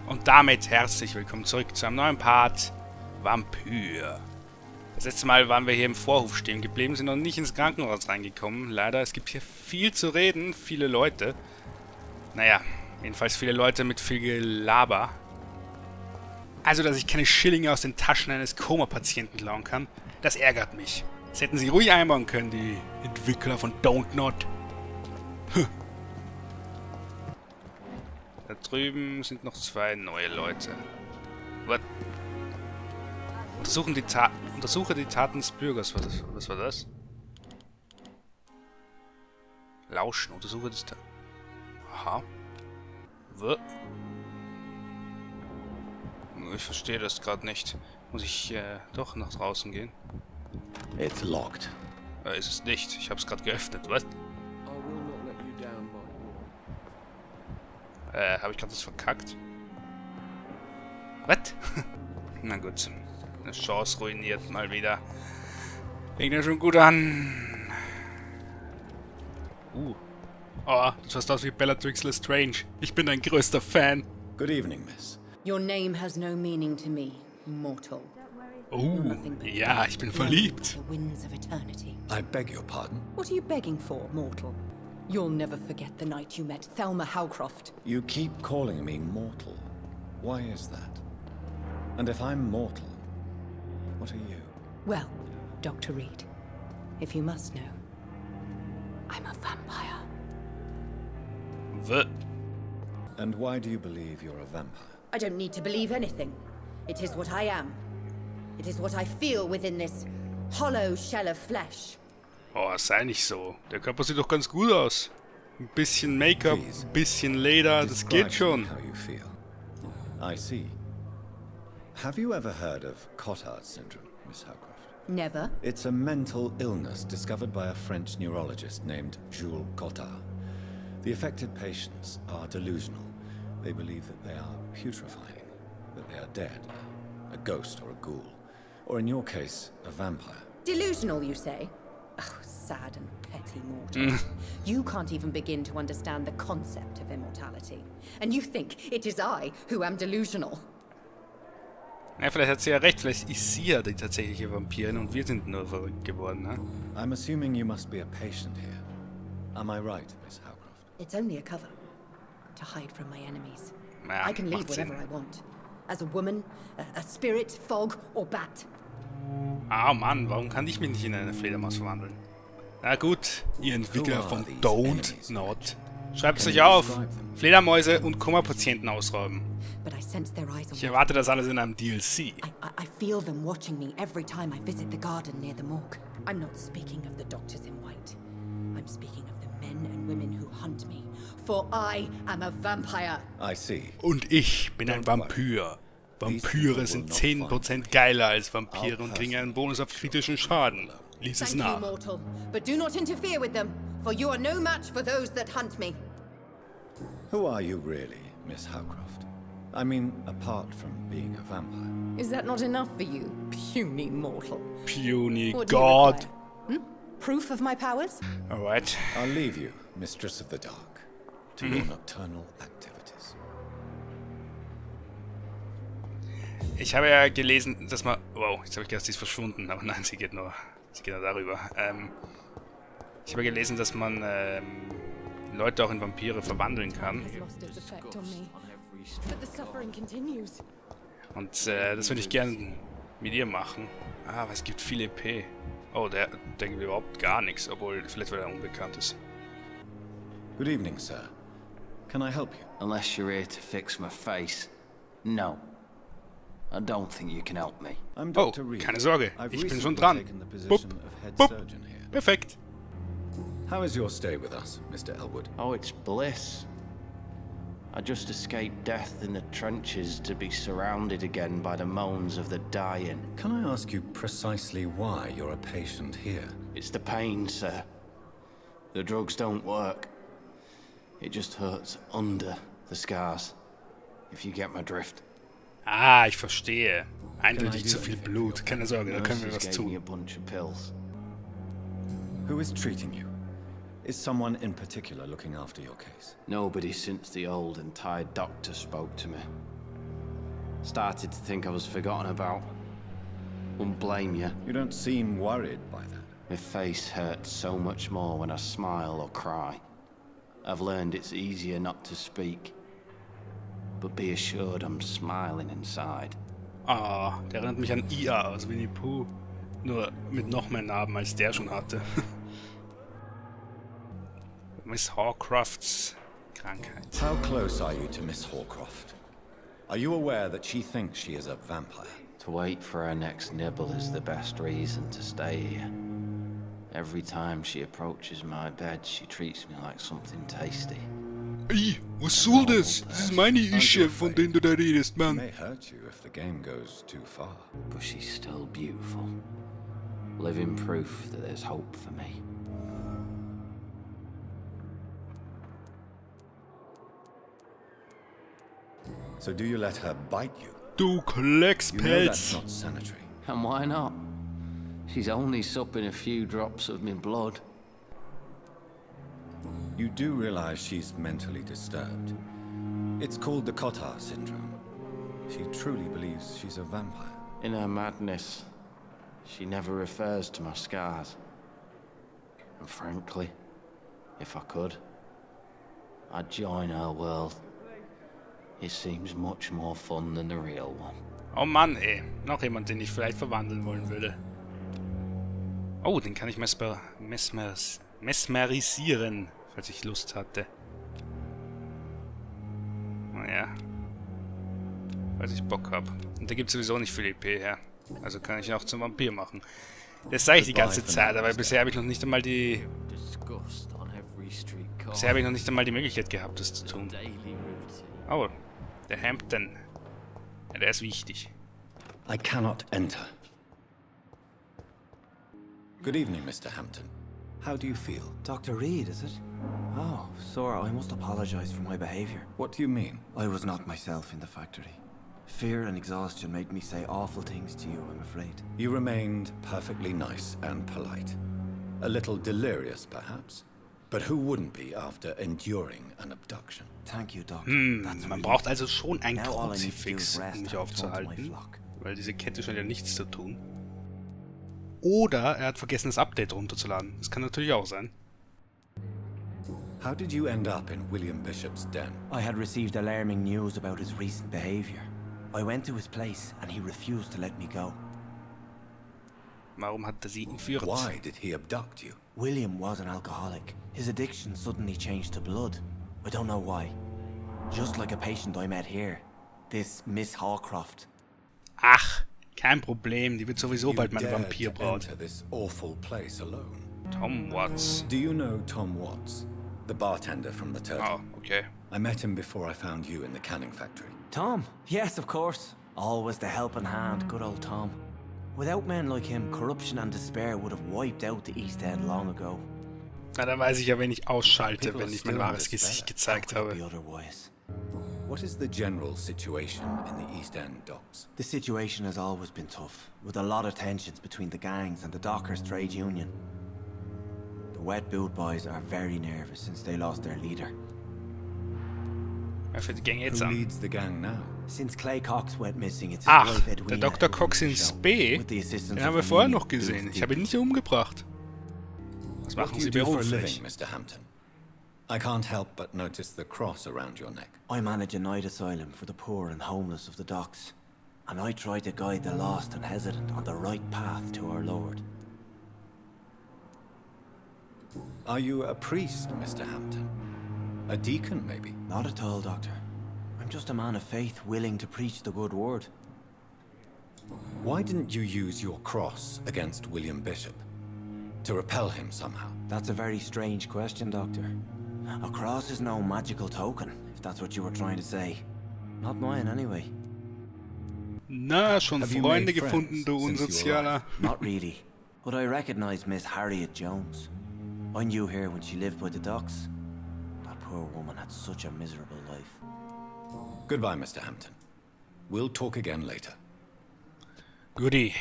Und damit herzlich willkommen zurück zu einem neuen Part Vampyr. Das letzte Mal waren wir hier im Vorhof stehen geblieben, sind noch nicht ins Krankenhaus reingekommen. Leider, es gibt hier viel zu reden, viele Leute. Naja, jedenfalls viele Leute mit viel Gelaber. Also, dass ich keine Schillinge aus den Taschen eines Koma-Patienten klauen kann, das ärgert mich. Das hätten sie ruhig einbauen können, die Entwickler von Don't Not. Da drüben sind noch 2 neue Leute. What? Untersuche die Taten des Bürgers. Was war das? Lauschen. Untersuche das Taten. Aha. Ich verstehe das gerade nicht. Muss ich doch nach draußen gehen? It's locked. Ist es nicht. Ich habe es gerade geöffnet. Was? Habe ich gerade das verkackt? Was? Na gut. Eine Chance ruiniert mal wieder. Fängt ja schon gut an. Oh, das schaut aus wie Bellatrix Lestrange. Ich bin dein größter Fan. Good evening, miss. Your name has no meaning to me, mortal. Oh, ja, ich bin verliebt. The winds of eternity. I beg your pardon. What are you begging for, mortal? You'll never forget the night you met Thelma Howcroft. You keep calling me mortal. Why is that? And if I'm mortal, what are you? Well, Dr. Reed, if you must know, I'm a vampire. And why do you believe you're a vampire? I don't need to believe anything. It is what I am. It is what I feel within this hollow shell of flesh. Oh, sei nicht so. Der Körper sieht doch ganz gut aus. Ein bisschen Make-up, ein bisschen Leder, das geht schon. How you feel. I see. Have you ever heard of Cotard syndrome, Miss Howcroft? Never. It's a mental illness discovered by a French neurologist named Jules Cotard. The affected patients are delusional. They believe that they are putrefying, that they are dead, a ghost or a ghoul, or in your case, a vampire. Delusional, you say? Oh, sad and petty mortal. You can't even begin to understand the concept of immortality. And you think it is I who am delusional. Ja, vielleicht hat sie ja recht. Vielleicht ist sie ja die tatsächliche Vampirin und wir sind nur verrückt geworden, ne? I'm assuming you must be a patient here. Am I right, Miss Howcroft? It's only a cover. To hide from my enemies. Ja, I can leave macht Sinn. whenever I want. As a woman, a spirit, fog or bat. Ah Mann, warum kann ich mich nicht in eine Fledermaus verwandeln? Na gut, ihr Entwickler von Don't Not. Schreibt es euch auf. Fledermäuse und Koma-Patienten ausräumen. But I sense their eyes on Ich me. erwarte das alles in einem DLC. I feel them watching me every time I visit the garden near the morgue. I'm not speaking of the doctors in white. I'm speaking of the men and women who hunt me. For I am a vampire. I see. Und ich bin ein Vampyr. Vampyre sind 10% geiler als Vampire und kriegen einen Bonus auf kritischen Schaden. Lies es Thank you, nach. mortal. But do not interfere with them, for you are no match for those that hunt me. Who are you really, Miss Howcroft? I mean, apart from being a vampire. Is that not enough for you, puny mortal? Puny What do you God. require? Proof of my powers? Alright. I'll leave you, Mistress of the Dark, to your nocturnal activities. Ich habe ja gelesen, dass man... Wow, jetzt habe ich gedacht, sie ist verschwunden. Aber nein, sie geht nur darüber. Ich habe gelesen, dass man Leute auch in Vampire verwandeln kann. Und das würde ich gern mit ihr machen. Ah, aber es gibt viel EP. Oh, der denkt überhaupt gar nichts, obwohl vielleicht weil er unbekannt ist. Good evening, sir. Can I help you? Unless you're here to fix my face. No. I don't think you can help me. I'm Oh, Dr. Reed. keine Sorge. I've Ich bin recently schon dran. taken the position Bup, of head bup. surgeon here. Perfekt. How is your stay with us, Mr. Elwood? Oh, it's bliss. I just escaped death in the trenches to be surrounded again by the moans of the dying. Can I ask you precisely why you're a patient here? It's the pain, sir. The drugs don't work. It just hurts under the scars. If you get my drift. Ah, ich verstehe. Eindeutig zu viel Blut. Keine Sorge, da können wir was Nurses gave me a tun. bunch of pills. Who is treating you? Is someone in particular looking after your case? Nobody since the old and tired doctor spoke to me. Started to think I was forgotten about. Wouldn't blame you. You don't seem worried by that. My face hurts so much more when I smile or cry. I've learned it's easier not to speak. But be assured I'm smiling inside. Ah, der erinnert mich an IA aus Winnie Pooh. Nur mit noch mehr Narben, als der schon hatte. Miss Hawcrofts Krankheit. How close are you to Miss Hawcroft? Are you aware that she thinks she is a vampire? To wait for her next nibble is the best reason to stay here. Every time she approaches my bed, she treats me like something tasty. Ey, was soll das? Das ist meine Ische, von denen du da redest, It Mann. may hurt you if the game goes too far. But she's still beautiful. Living proof that there's hope for me. So do you let her bite you? Du Kleckspelz. You know that's not sanitary. And why not? She's only supping a few drops of my blood. You do realize she's mentally disturbed. It's called the Cotard syndrome. She truly believes she's a vampire. In her madness, she never refers to my scars. And frankly, if I could, I'd join her world. It seems much more fun than the real one. Oh Mann, ey. Noch jemand, den ich vielleicht verwandeln wollen würde. Oh, den kann ich mesmerisieren, falls ich Lust hatte. Naja. Falls ich Bock hab. Und da gibt sowieso nicht viel EP her. Also kann ich ihn auch zum Vampir machen. Das sage ich die ganze Zeit, aber bisher habe ich noch nicht einmal die... Bisher habe ich noch nicht einmal die Möglichkeit gehabt, das zu tun. Oh, der Hampton. Ja, der ist wichtig. I cannot enter. Good evening, Mr. Hampton. How do you feel? Dr. Reed, is it? Oh, sir, I must apologize for my behavior. What do you mean? I was not myself in the factory. Fear and exhaustion made me say awful things to you, I'm afraid. You remained perfectly nice and polite. A little delirious, perhaps. But who wouldn't be after enduring an abduction? Thank you, Doctor. Man braucht also schon ein Now all I need to do Kruzifix, is rest um mich and return to my aufzuhalten. flock. Weil diese Kette scheint ja nichts zu tun. Oder er hat vergessen, das Update runterzuladen. Das kann natürlich auch sein. How did you end up in William Bishop's den? I had received alarming news about his recent behavior. I went to his place and he refused to let me go. Warum hat er sie entführt? Why did he abduct you? William was an alcoholic. His addiction suddenly changed to blood. I don't know why. Just like a patient I met here. This Miss Hawcroft. Ach, kein Problem. Die wird sowieso bald meine dared to Vampirbraut. enter this awful place alone. Tom Watts. Do you know Tom Watts, the bartender from the Turtle? Oh, okay. I met him before I found you in the canning factory. Tom? Yes, of course. Always the helping hand, good old Tom. Without men like him, corruption and despair would have wiped out the East End long ago. Na, dann weiß ich ja, wenn ich ausschalte, People wenn ich still mein wahres despair. Gesicht gezeigt How could habe. it be otherwise? What is the general situation in the East End docks? The situation has always been tough, with a lot of tensions between the gangs and the Dockers trade union. The Wet Boot boys are very nervous since they lost their leader. Wer fängt die Gänge jetzt Who an? leads the gang now? Since Clay Cox went missing, it's his Ach, wife der Edwina Dr. who Cox in runs the show, Spee? with the assistance Den of haben wir the vorher many noch gesehen. Booth Ich habe ihn nicht umgebracht. Was What machen do Sie you do for a beruflich? living, Mr. Hampton? I can't help but notice the cross around your neck. I manage a night asylum for the poor and homeless of the docks, and I try to guide the lost and hesitant on the right path to our Lord. Are you a priest, Mr. Hampton? A deacon, maybe? Not at all, Doctor. I'm just a man of faith willing to preach the good word. Why didn't you use your cross against William Bishop? To repel him somehow? That's a very strange question, Doctor. A cross is no magical token, if that's what you were trying to say. Not mine, anyway. Na, schon Have you Freunde made gefunden, friends du since you Unsozialer. Not really. But I recognize Miss Harriet Jones. I knew her when she lived by the docks. That poor woman had such a miserable life. Goodbye, Mr. Hampton. We'll talk again later. Goodie.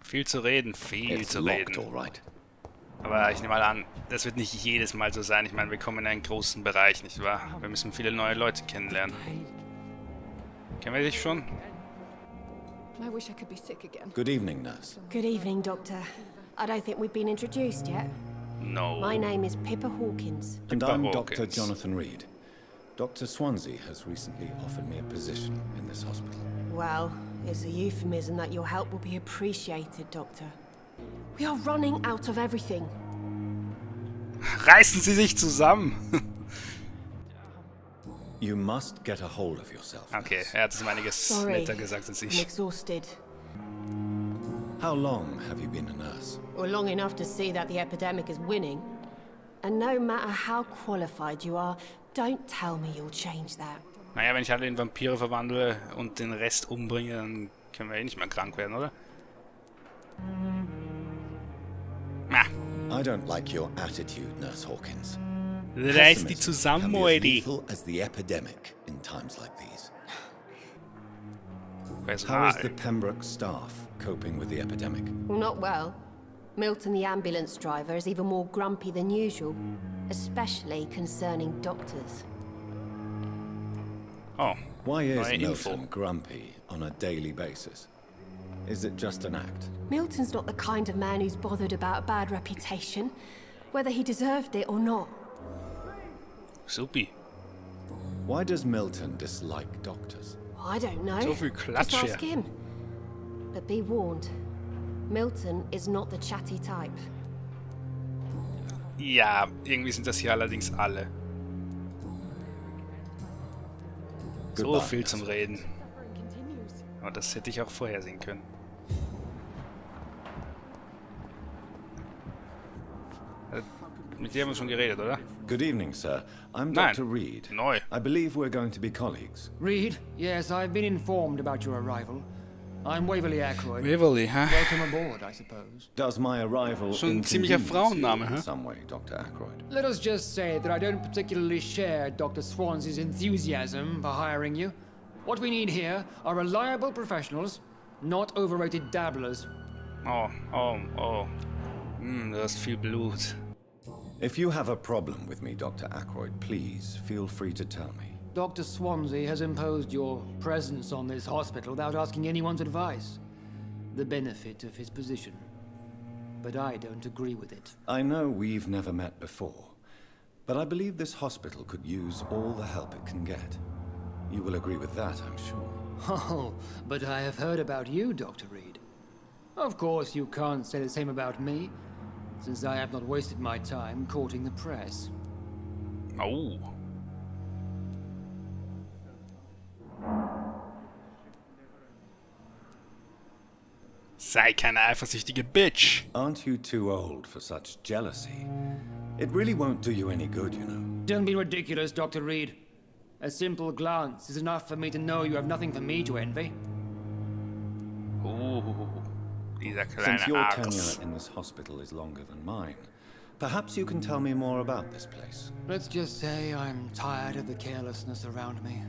Viel zu reden, viel It's zu locked, reden. all right. Aber ich nehme mal an, das wird nicht jedes Mal so sein. Ich meine, wir kommen in einen großen Bereich, nicht wahr? Wir müssen viele neue Leute kennenlernen. Kennen wir dich schon? I wish I could be sick again. Good evening, nurse. Good evening, Doctor. I don't think we've been introduced yet. No. My name is Pippa Hawkins. And Pippa I'm Hawkins. Dr. Jonathan Reed. Dr. Swansea has recently offered me a position in this hospital. Well, it's a euphemism that your help will be appreciated, Doctor. We are running out of everything. Reißen Sie sich zusammen! You must get a hold of yourself. Okay, nurse. er hat es um einiges Sorry, netter gesagt als I'm ich. exhausted. How long have you been a nurse? Well, long enough to see that the epidemic is winning. And no matter how qualified you are, don't tell me you'll change that. Naja, wenn ich alle in Vampire verwandle und den Rest umbringe, dann können wir eh nicht mehr krank werden, oder? Ah, I don't like your attitude, Nurse Hawkins. reiß die Pessimism zusammen, can be as Moedi. lethal as the epidemic in times like these. How is Personal. the Pembroke staff coping with the epidemic? Well, not well. Milton, the ambulance driver, is even more grumpy than usual, especially concerning doctors. Oh, Why is neue Info. Milton grumpy on a daily basis? Is it just an act? Milton's not the kind of man who's bothered about a bad reputation, whether he deserved it or not. Supi. Why does Milton dislike doctors? I don't know. So viel Klatsch Just ask hier. him. But be warned, Milton is not the chatty type. Ja, irgendwie sind das hier allerdings alle. So Goodbye, viel zum nurse. Reden. Aber das hätte ich auch vorhersehen können. Mit dir haben wir schon geredet, oder? Good evening, sir. I'm Nein. Dr. Reed. Neu. I believe we're going to be colleagues. Reed, yes, I've been informed about your arrival. I'm Waverly Ackroyd. Waverly, hä? Welcome aboard, I suppose. Does my arrival Schon ein ziemlicher inconvenience Frauenname, you in hä? some way, Dr. Ackroyd? Let us just say that I don't particularly share Dr. Swansea's enthusiasm for hiring you. What we need here are reliable professionals, not overrated dabblers. Oh, oh, oh. Du hast viel Blut. If you have a problem with me, Dr. Ackroyd, please feel free to tell me. Dr. Swansea has imposed your presence on this hospital without asking anyone's advice. The benefit of his position. But I don't agree with it. I know we've never met before, but I believe this hospital could use all the help it can get. You will agree with that, I'm sure. Oh, but I have heard about you, Dr. Reed. Of course, you can't say the same about me, since I have not wasted my time courting the press. Oh. Sei keine eifersüchtige Bitch. Aren't you too old for such jealousy? It really won't do you any good, you know. Don't be ridiculous, Dr. Reed. A simple glance is enough for me to know you have nothing for me to envy. Dieser Since kleine your Arsch. tenure in this hospital is longer than mine, perhaps you can tell me more about this place. Let's just say I'm tired of the carelessness around me.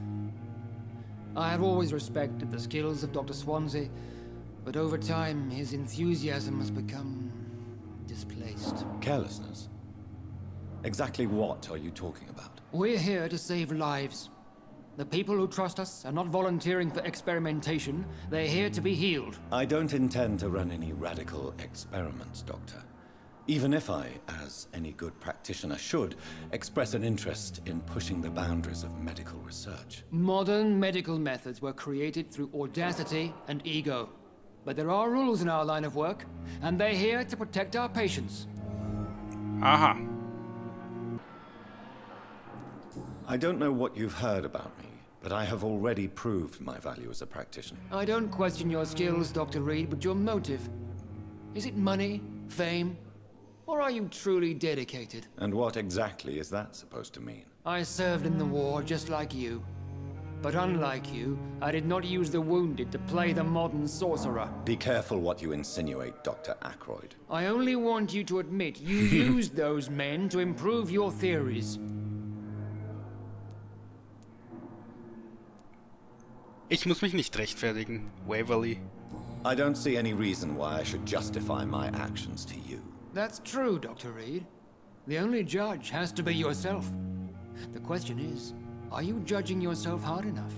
I have always respected the skills of Dr. Swansea, but over time his enthusiasm has become displaced. Carelessness? Exactly what are you talking about? We're here to save lives. The people who trust us are not volunteering for experimentation. They're here to be healed. I don't intend to run any radical experiments, Doctor. Even if I, as any good practitioner should, express an interest in pushing the boundaries of medical research. Modern medical methods were created through audacity and ego. But there are rules in our line of work, and they're here to protect our patients. Aha. I don't know what you've heard about me, but I have already proved my value as a practitioner. I don't question your skills, Dr. Reed, but your motive. Is it money, fame, or are you truly dedicated? And what exactly is that supposed to mean? I served in the war just like you. But unlike you, I did not use the wounded to play the modern sorcerer. Be careful what you insinuate, Dr. Ackroyd. I only want you to admit you used those men to improve your theories. Ich muss mich nicht rechtfertigen, Waverly. I don't see any reason why I should justify my actions to you. That's true, Dr. Reed. The only judge has to be yourself. The question is, are you judging yourself hard enough?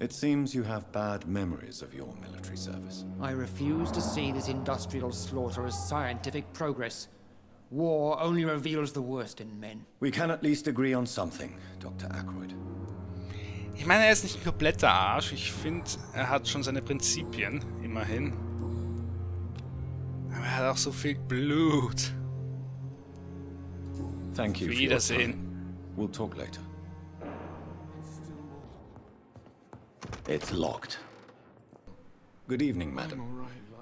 It seems you have bad memories of your military service. I refuse to see this industrial slaughter as scientific progress. War only reveals the worst in men. We can at least agree on something, Dr. Aykroyd. Ich meine, er ist nicht ein kompletter Arsch. Ich finde, er hat schon seine Prinzipien, immerhin. Aber er hat auch so viel Blut. Thank you for your Wiedersehen. time. We'll talk later. It's locked. Good evening, madam.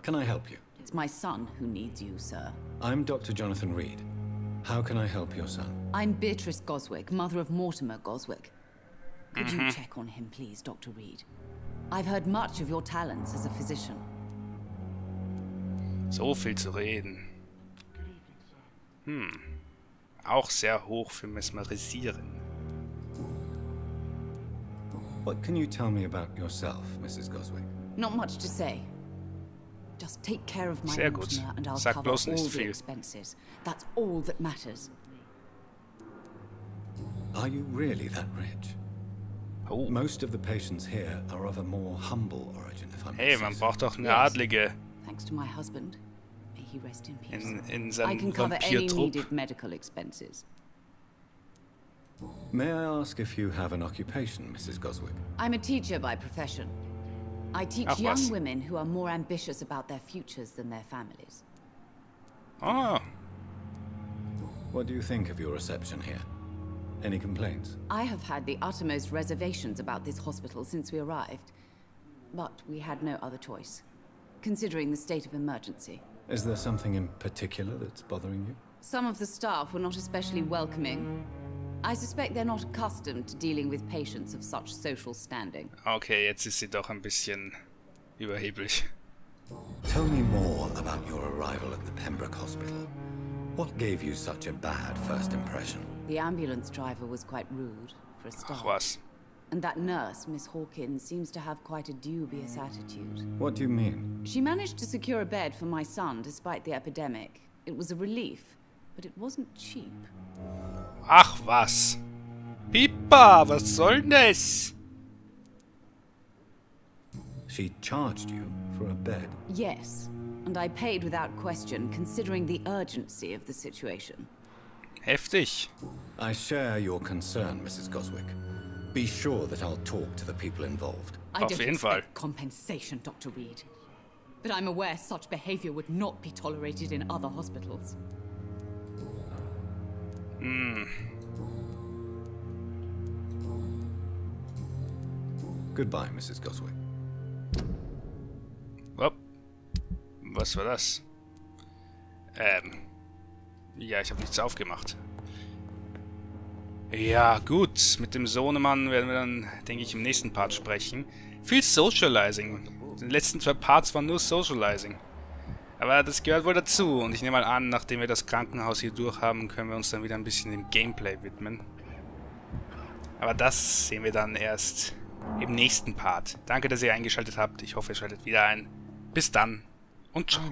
Can I help you? It's my son who needs you, sir. I'm Dr. Jonathan Reed. How can I help your son? I'm Beatrice Goswick, mother of Mortimer Goswick. Could you check on him, please, Dr. Reed? I've heard much of your talents as a physician. So viel zu reden. Auch sehr hoch für Mesmerisieren. What can you tell me about yourself, Mrs. Goswick? Not much to say. Just take care of my Sehr gut. Mortimer and I'll Sag cover bloß all nicht the viel. expenses. That's all that matters. Are you really that rich? Oh. Most of the patients here are of a more humble origin, if I may Hey, say man so. braucht doch eine Yes. Adlige Thanks to my husband. May he rest in peace. in I seinem can cover any Vampyr-Trupp. needed medical expenses. May I ask if you have an occupation, Mrs. Goswick? I'm a teacher by profession. I teach Ach, young was. women who are more ambitious about their futures than their families. Ah, What do you think of your reception here? Any complaints? I have had the uttermost reservations about this hospital since we arrived. But we had no other choice, considering the state of emergency. Is there something in particular that's bothering you? Some of the staff were not especially welcoming. I suspect they're not accustomed to dealing with patients of such social standing. okay, jetzt ist sie doch ein bisschen überheblich. Tell me more about your arrival at the Pembroke Hospital. What gave you such a bad first impression? The ambulance driver was quite rude, for a start. Ach was. And that nurse, Miss Hawkins, seems to have quite a dubious attitude. What do you mean? She managed to secure a bed for my son despite the epidemic. It was a relief, but it wasn't cheap. Ach was. Pipa, was soll denn das? She charged you for a bed. Yes, and I paid without question, considering the urgency of the situation. Heftig. I share your concern, Mrs. Goswick. Be sure that I'll talk to the people involved. I Auf don't jeden Fall. expect compensation, Dr. Reed. But I'm aware such behavior would not be tolerated in other hospitals. Goodbye, Mrs. Goswick. Hopp. Was war das? Ja, ich habe nichts aufgemacht. Ja, gut. Mit dem Sohnemann werden wir dann, denke ich, im nächsten Part sprechen. Viel Socializing. Die letzten 2 Parts waren nur Socializing. Aber das gehört wohl dazu. Und ich nehme mal an, nachdem wir das Krankenhaus hier durchhaben, können wir uns dann wieder ein bisschen dem Gameplay widmen. Aber das sehen wir dann erst im nächsten Part. Danke, dass ihr eingeschaltet habt. Ich hoffe, ihr schaltet wieder ein. Bis dann und ciao.